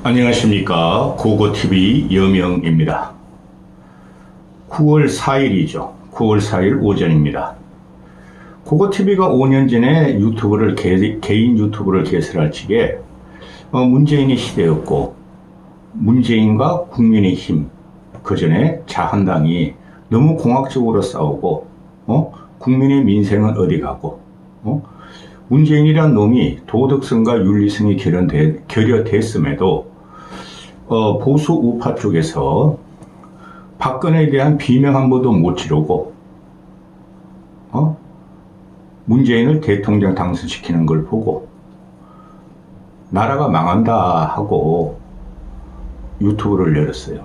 안녕하십니까. 고고TV 여명입니다. 9월 4일이죠. 9월 4일 오전입니다. 고고TV가 5년 전에 개인 유튜브를 개설할 적에 문재인이 시대였고, 문재인과 국민의힘, 그 전에 자한당이 너무 공학적으로 싸우고, 국민의 민생은 어디 가고, 문재인이란 놈이 도덕성과 윤리성이 결여됐음에도 보수 우파 쪽에서 박근혜에 대한 비명 한 번도 못 지르고 문재인을 대통령 당선시키는 걸 보고 나라가 망한다 하고 유튜브를 열었어요.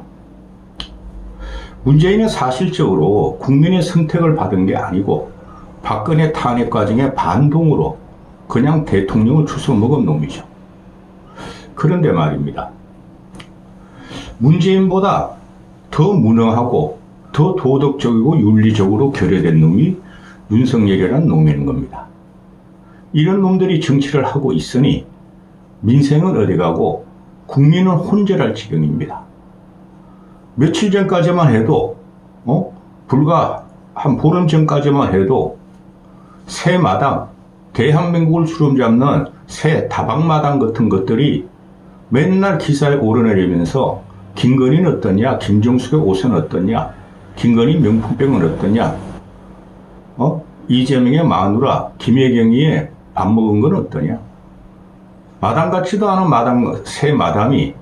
문재인은 사실적으로 국민의 선택을 받은 게 아니고 박근혜 탄핵 과정에 반동으로 그냥 대통령을 주워 먹은 놈이죠. 그런데 말입니다. 문재인보다 더 무능하고 더 도덕적이고 윤리적으로 결여된 놈이 윤석열이라는 놈인 겁니다. 이런 놈들이 정치를 하고 있으니 민생은 어디 가고 국민은 혼절할 지경입니다. 며칠 전까지만 해도 불과 한 보름 전까지만 해도 새 마당, 대한민국을 주름잡는 새 다방마당 같은 것들이 맨날 기사에 오르내리면서 김건희는 어떠냐, 김정숙의 옷은 어떠냐, 김건희 명품병은 어떠냐, 이재명의 마누라 김혜경이의 밥 먹은 건 어떠냐. 마당 같지도 않은 새 마당이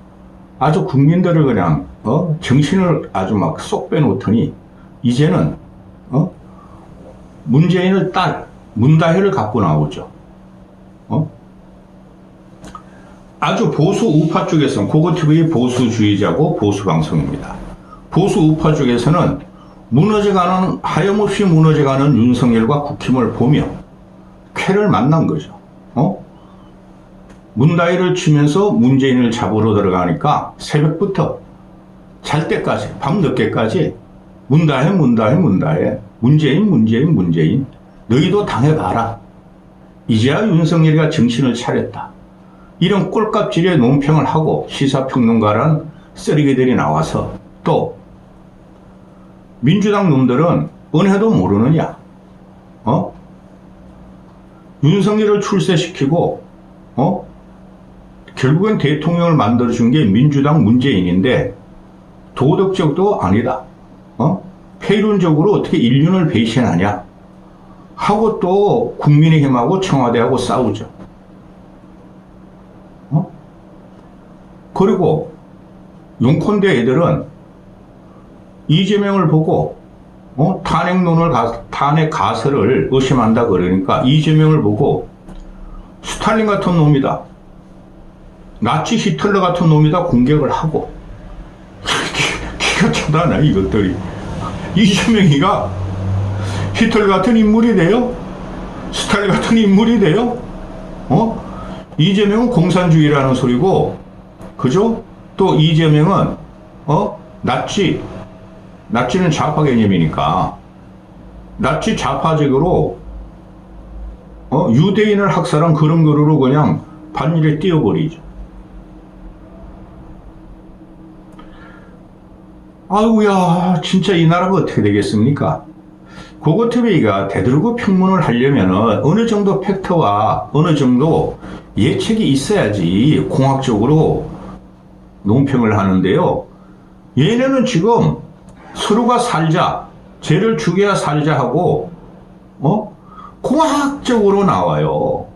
아주 국민들을 그냥 정신을 아주 막 쏙 빼놓더니 이제는 문재인을 딸 문다혜를 갖고 나오죠. 아주 보수 우파 쪽에서는 고고TV의 보수주의자고 보수방송입니다. 보수 우파 쪽에서는 하염없이 무너져가는 윤석열과 국힘을 보며 쾌를 만난 거죠. 문다혜를 치면서 문재인을 잡으러 들어가니까 새벽부터 잘 때까지, 밤 늦게까지 문다혜, 문재인 너희도 당해봐라. 이제야 윤석열이가 정신을 차렸다. 이런 꼴값질의 논평을 하고 시사평론가란 쓰레기들이 나와서 또 민주당 놈들은 은혜도 모르느냐. 윤석열을 출세시키고 결국엔 대통령을 만들어준 게 민주당 문재인인데 도덕적도 아니다. 폐륜적으로 어떻게 인륜을 배신하냐 하고 또 국민의힘하고 청와대하고 싸우죠. 그리고 용콘대 애들은 이재명을 보고 탄핵 가설을 의심한다 그러니까 이재명을 보고 스탈린 같은 놈이다, 나치 히틀러 같은 놈이다 공격을 하고 기가 차다나 이것들이. 이재명이가 히틀러 같은 인물이 돼요? 스탈린 같은 인물이 돼요? 이재명은 공산주의라는 소리고, 그죠? 또 이재명은 나치는 좌파 개념이니까 나치 좌파적으로 유대인을 학살한 그런 거로 그냥 반일에 띄워버리죠. 아이고야, 진짜 이 나라가 어떻게 되겠습니까? 고고TV가 되도록 평론을 하려면 어느 정도 팩트와 어느 정도 예측이 있어야지 공학적으로 논평을 하는데요. 얘네는 지금 서로가 살자, 쟤를 죽여야 살자 하고 공학적으로 나와요.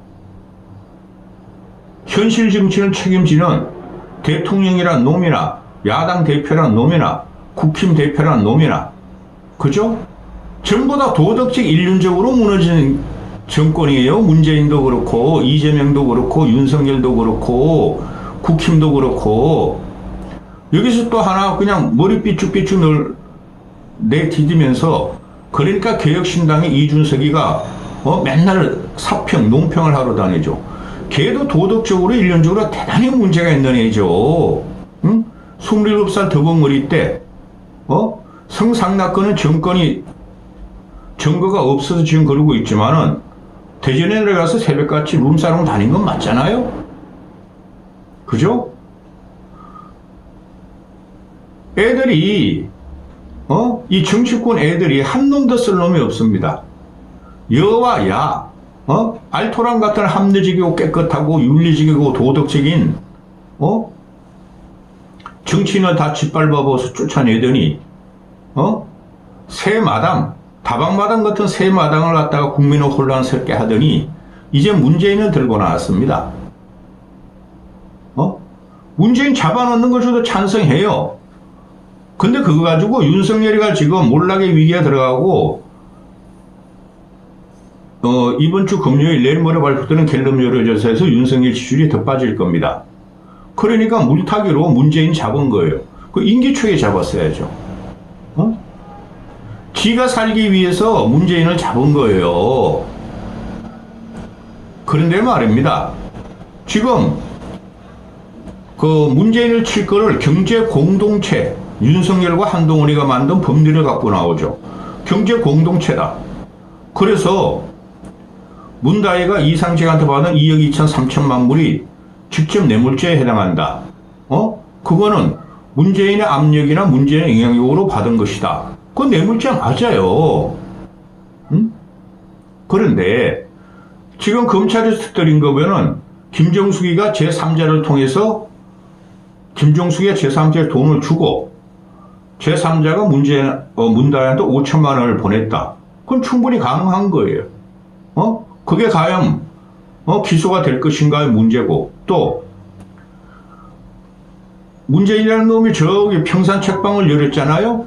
현실 정치는 책임지는 대통령이란 놈이나 야당 대표란 놈이나 국힘 대표란 놈이나, 그죠? 전부 다 도덕적 인륜적으로 무너진 정권이에요. 문재인도 그렇고 이재명도 그렇고 윤석열도 그렇고 국힘도 그렇고. 여기서 또 하나 그냥 머리 삐쭉삐쭉 내디디면서, 그러니까 개혁신당의 이준석이가 맨날 논평을 하러 다니죠. 걔도 도덕적으로 인륜적으로 대단히 문제가 있는 애죠. 27살 더벅머리 때 성상납건은 증거가 없어서 지금 그러고 있지만은 대전에 내려가서 새벽같이 룸사롱 다닌 건 맞잖아요? 그죠? 애들이, 이 정치권 애들이 한 놈도 쓸 놈이 없습니다. 여와 야, 알토란 같은 합리적이고 깨끗하고 윤리적이고 도덕적인, 정치인을 다 짓밟아서 쫓아내더니, 새 마당, 다방마당 같은 새 마당을 갖다가 국민을 혼란스럽게 하더니, 이제 문재인은 들고 나왔습니다. 문재인 잡아놓는 것에도 찬성해요. 근데 그거 가지고 윤석열이가 지금 몰락의 위기에 들어가고, 이번 주 금요일 내일 모레 발표되는 갤럽 여론조사에서 윤석열 지지율이 더 빠질 겁니다. 그러니까 물타기로 문재인 잡은 거예요. 그 임기 초에 잡았어야죠. 지가 살기 위해서 문재인을 잡은 거예요. 그런데 말입니다. 지금 그 문재인을 칠 거를 경제 공동체, 윤석열과 한동훈이가 만든 법리를 갖고 나오죠. 경제 공동체다. 그래서 문다혜가 이상직한테 받은 2억 2,3천만 불이 직접 뇌물죄에 해당한다. 그거는 문재인의 압력이나 문재인의 영향력으로 받은 것이다. 그건 뇌물죄 맞아요. 그런데 지금 검찰이 터뜨린 거 보면은 김정숙이가 제3자를 통해서 김정숙이가 제3자에 돈을 주고 제3자가 문다혜한테 5천만 원을 보냈다. 그건 충분히 가능한 거예요. 그게 과연 기소가 될 것인가의 문제고, 또 문재인이라는 놈이 저기 평산 책방을 열었잖아요.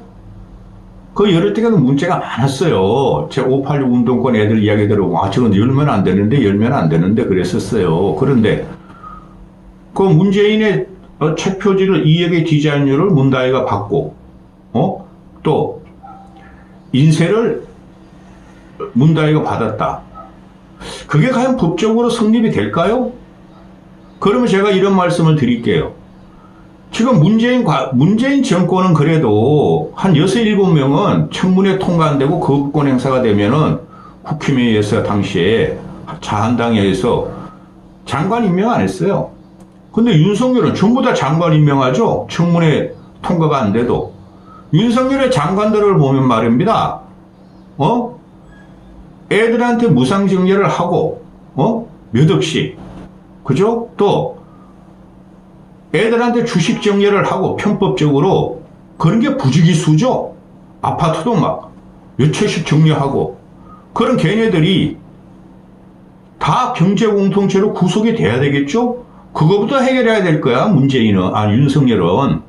그 열을 때가 문제가 많았어요. 제 586 운동권 애들 이야기대로 와 저건 열면 안 되는데 그랬었어요. 그런데 그 문재인의 책 표지를 2억의 디자인료를 문다혜가 받고, 또 인쇄를 문다혜가 받았다. 그게 과연 법적으로 성립이 될까요? 그러면 제가 이런 말씀을 드릴게요. 지금 문재인 정권은 그래도 한 6, 7명은 청문회 통과 안 되고 거부권 행사가 되면은 국힘회의에서 당시에 자한당에 의해서 장관 임명 안 했어요. 근데 윤석열은 전부 다 장관 임명하죠. 청문회 통과가 안 돼도. 윤석열의 장관들을 보면 말입니다. 애들한테 무상증여를 하고, 몇 억씩. 그죠? 또, 애들한테 주식증여를 하고 편법적으로 그런 게 부지기수죠. 아파트도 막 몇 채씩 증여하고. 그런 걔네들이 다 경제공동체로 구속이 돼야 되겠죠? 그거부터 해결해야 될 거야, 문재인은. 윤석열은.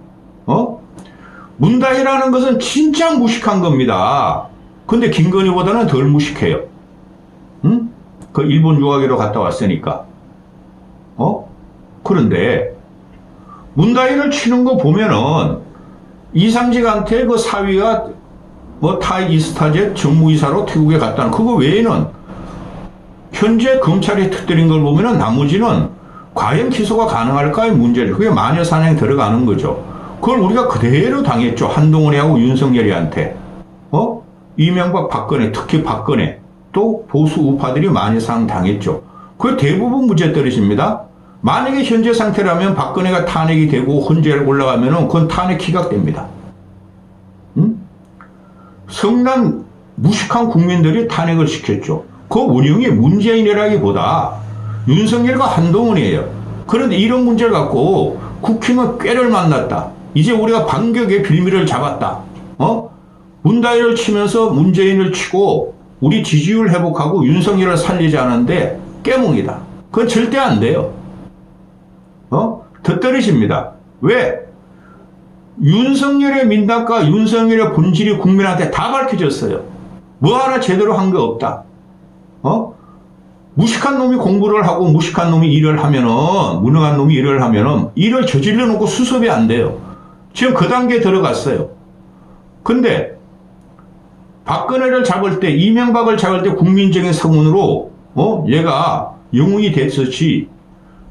문다혜라는 것은 진짜 무식한 겁니다. 근데 김건희보다는 덜 무식해요. 그 일본 유학으로 갔다 왔으니까. 그런데 문다혜를 치는 거 보면은 이상직한테 그 사위가 타이 이스타젯 정무이사로 태국에 갔다는 그거 외에는 현재 검찰이 터뜨린 걸 보면은 나머지는 과연 기소가 가능할까의 문제죠. 그게 마녀사냥 들어가는 거죠. 그걸 우리가 그대로 당했죠. 한동훈이하고 윤석열이한테. 이명박, 박근혜, 특히 박근혜, 또 보수 우파들이 마녀사냥 당했죠. 그게 대부분 무죄떨어집니다. 만약에 현재 상태라면 박근혜가 탄핵이 되고 헌재를 올라가면은 그건 탄핵 기각됩니다. 성난 무식한 국민들이 탄핵을 시켰죠. 그 원흉이 문재인이라기보다 윤석열과 한동훈이에요. 그런데 이런 문제를 갖고 국힘은 꾀를 만났다. 이제 우리가 반격의 빌미를 잡았다. 문다혜를 치면서 문재인을 치고 우리 지지율 회복하고 윤석열을 살리지 않은데 깨몽이다. 그건 절대 안 돼요. 더 떨어집니다. 왜? 윤석열의 민낯과 윤석열의 본질이 국민한테 다 밝혀졌어요. 뭐 하나 제대로 한 게 없다. 무식한 놈이 공부를 하고 무식한 놈이 일을 하면은, 무능한 놈이 일을 하면은 일을 저질러 놓고 수습이 안 돼요. 지금 그 단계에 들어갔어요. 근데 박근혜를 잡을 때, 이명박을 잡을 때 국민적인 성운으로 얘가 영웅이 됐었지.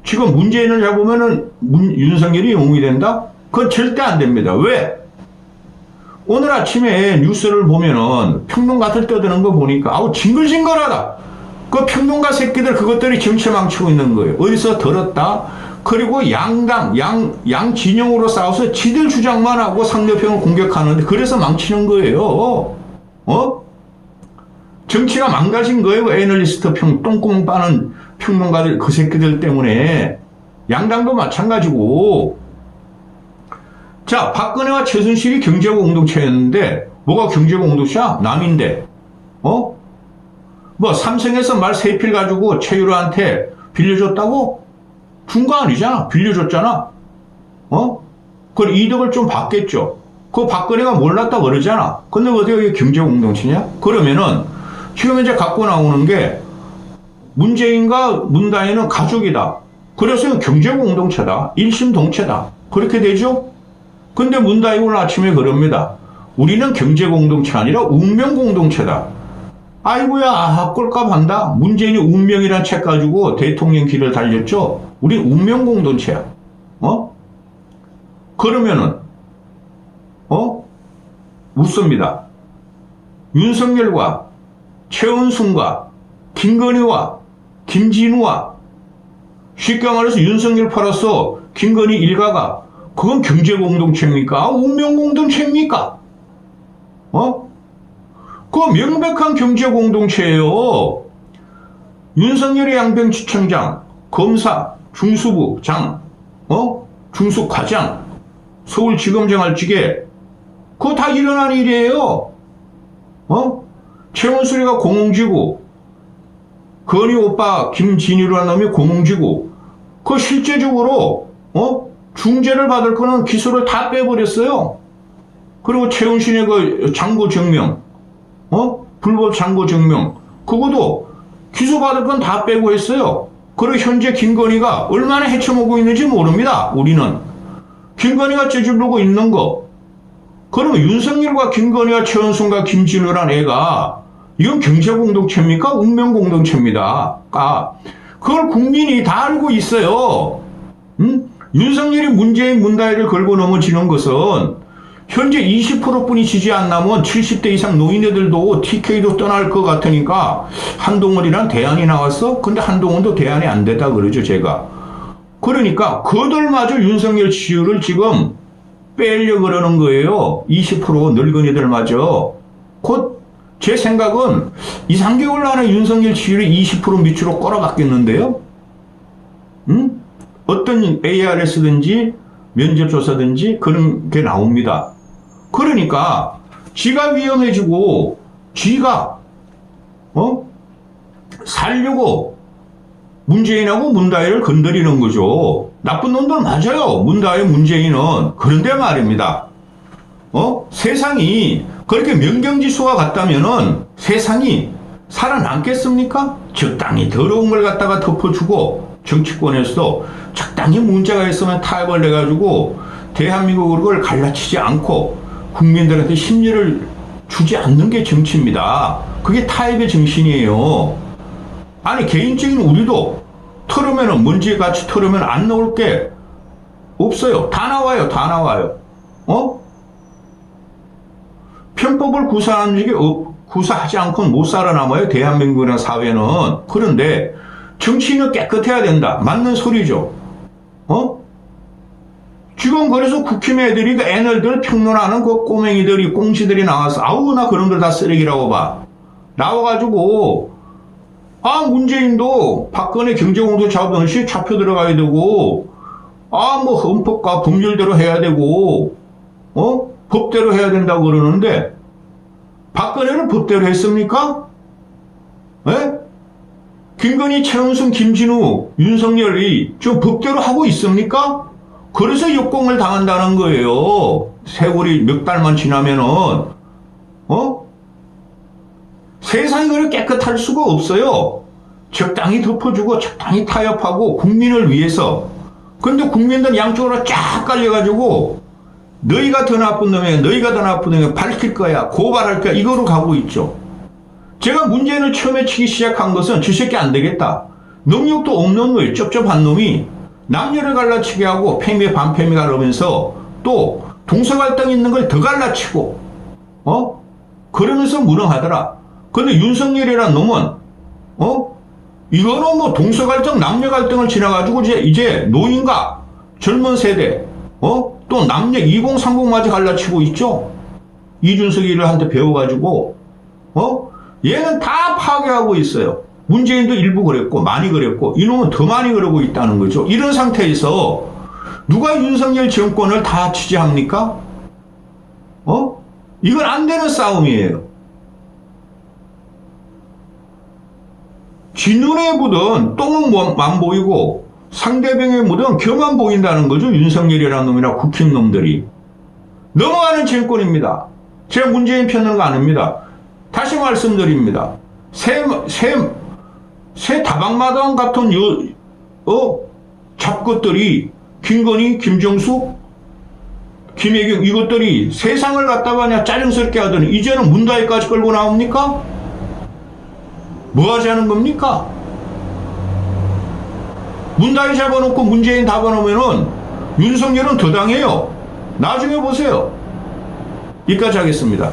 지금 문재인을 잡으면은 윤석열이 영웅이 된다? 그건 절대 안 됩니다. 왜? 오늘 아침에 뉴스를 보면은 평론가들 떠드는 거 보니까 아우 징글징글하다. 그 평론가 새끼들 그것들이 정치 망치고 있는 거예요. 어디서 들었다? 그리고 양 진영으로 싸워서 지들 주장만 하고 상대편을 공격하는데 그래서 망치는 거예요. 정치가 망가진 거예요. 애널리스트 똥구멍 빠는 평론가들, 그 새끼들 때문에. 양당도 마찬가지고. 자, 박근혜와 최순실이 경제공동체였는데, 뭐가 경제공동체야? 남인데. 뭐, 삼성에서 말 3필 가지고 최유라한테 빌려줬다고? 준 거 아니잖아. 빌려줬잖아. 그걸 이득을 좀 받겠죠. 그거 박근혜가 몰랐다 그러잖아. 근데 어떻게 이게 경제공동체냐? 그러면은, 지금 이제 갖고 나오는 게, 문재인과 문다인은 가족이다. 그래서 이건 경제공동체다. 일심동체다. 그렇게 되죠? 근데 문다인이 오늘 아침에 그럽니다. 우리는 경제공동체가 아니라 운명공동체다. 아이고야, 꼴값 한다. 문재인이 운명이란 책 가지고 대통령 길을 달렸죠? 우리 운명공동체야. 그러면은, 묻습니다. 윤석열과 최은순과 김건희와 김진우와 쉽게 말해서 윤석열 팔아서 김건희 일가가 그건 경제공동체입니까? 운명공동체입니까? 그거 명백한 경제공동체예요. 윤석열의 양평지청장, 검사, 중수부장, 중수과장, 서울지검장 할직에 그거 다 일어난 일이에요. 최원수리가 공공지구, 건희 오빠 김진희라는 놈이 공공지구, 그 실제적으로 중재를 받을 거는 기소를 다 빼버렸어요. 그리고 최은순의 그 장고 증명, 불법 장고 증명, 그것도 기소받을 건 다 빼고 했어요. 그리고 현재 김건희가 얼마나 헤쳐먹고 있는지 모릅니다. 우리는 김건희가 째주르고 있는 거. 그러면 윤석열과 김건희와 최은순과 김진우란 애가 이건 경제공동체입니까? 운명공동체입니다. 그걸 국민이 다 알고 있어요. 윤석열이 문재인, 문다혜를 걸고 넘어지는 것은 현재 20%뿐이 지지 안 나면 70대 이상 노인애들도 TK도 떠날 것 같으니까 한동훈이란 대안이 나왔어? 근데 한동훈도 대안이 안 됐다 그러죠, 제가. 그러니까 그들마저 윤석열 지지율을 지금 빼려고 그러는 거예요. 20% 늙은이들마저. 곧 제 생각은 2, 3개월 안에 윤석열 지지율이 20% 밑으로 꼬라박겠는데요. 어떤 ARS든지 면접조사든지 그런 게 나옵니다. 그러니까 지가 위험해지고 지가 살려고 문재인하고 문다혜를 건드리는 거죠. 나쁜 놈들 맞아요. 문다혜, 문재인은. 그런데 말입니다. 세상이 그렇게 명경지수가 같다면은 세상이 살아남겠습니까? 적당히 더러운 걸 갖다가 덮어주고 정치권에서도 적당히 문제가 있으면 타협을 해가지고 대한민국을 그걸 갈라치지 않고 국민들한테 심리를 주지 않는 게 정치입니다. 그게 타협의 정신이에요. 아니 개인적인 우리도 털으면은 먼지같이 털으면 안 나올 게 없어요. 다 나와요. 다 나와요. 편법을 구사하지 않고는 못 살아남아요. 대한민국이라는 사회는. 그런데 정치인은 깨끗해야 된다. 맞는 소리죠. 지금 그래서 국힘애들이 그 애널들 평론하는 그 꼬맹이들이 꽁지들이 나와서 아우 나 그놈들 다 쓰레기라고 봐. 나와가지고 문재인도 박근혜 경제공동 잡으듯이 잡혀 들어가야 되고 뭐 헌법과 법률대로 해야 되고 법대로 해야 된다고 그러는데 박근혜는 법대로 했습니까? 예? 김건희, 최은순, 김진우, 윤석열이 좀 법대로 하고 있습니까? 그래서 역공을 당한다는 거예요. 세월이 몇 달만 지나면은 세상이 그렇게 깨끗할 수가 없어요. 적당히 덮어주고 적당히 타협하고 국민을 위해서. 근데 국민들 양쪽으로 쫙 깔려가지고 너희가 더 나쁜 놈이야, 너희가 더 나쁜 놈이야, 밝힐 거야, 고발할 거야, 이거로 가고 있죠. 제가 문재인을 처음에 치기 시작한 것은 저 새끼 안 되겠다. 능력도 없는 놈이, 쩝쩝한 놈이 남녀를 갈라치게 하고 페미 반페미 가르면서 또 동서갈등 있는 걸 더 갈라치고 그러면서 무능하더라. 근데 윤석열이란 놈은 이거는 뭐 동서 갈등, 남녀 갈등을 지나가지고 이제 노인과 젊은 세대, 또 남녀 2030마저 갈라치고 있죠. 이준석이를 한테 배워가지고, 얘는 다 파괴하고 있어요. 문재인도 일부 그랬고, 많이 그랬고, 이놈은 더 많이 그러고 있다는 거죠. 이런 상태에서 누가 윤석열 정권을 다 지지합니까? 이건 안 되는 싸움이에요. 지 눈에 묻은 똥은 만 보이고 상대방에 묻은 겨만 보인다는 거죠. 윤석열이라는 놈이나 국힘 놈들이. 넘어가는 정권입니다. 제가 문재인 편은 아닙니다. 다시 말씀드립니다. 새 다방마당 같은 잡것들이 김건희, 김정숙, 김혜경 이것들이 세상을 갖다가 그냥 짜증스럽게 하더니 이제는 문다이까지 끌고 나옵니까? 뭐 하자는 겁니까? 문다이 잡아놓고 문재인 잡아놓으면은 윤석열은 더 당해요. 나중에 보세요. 여기까지 하겠습니다.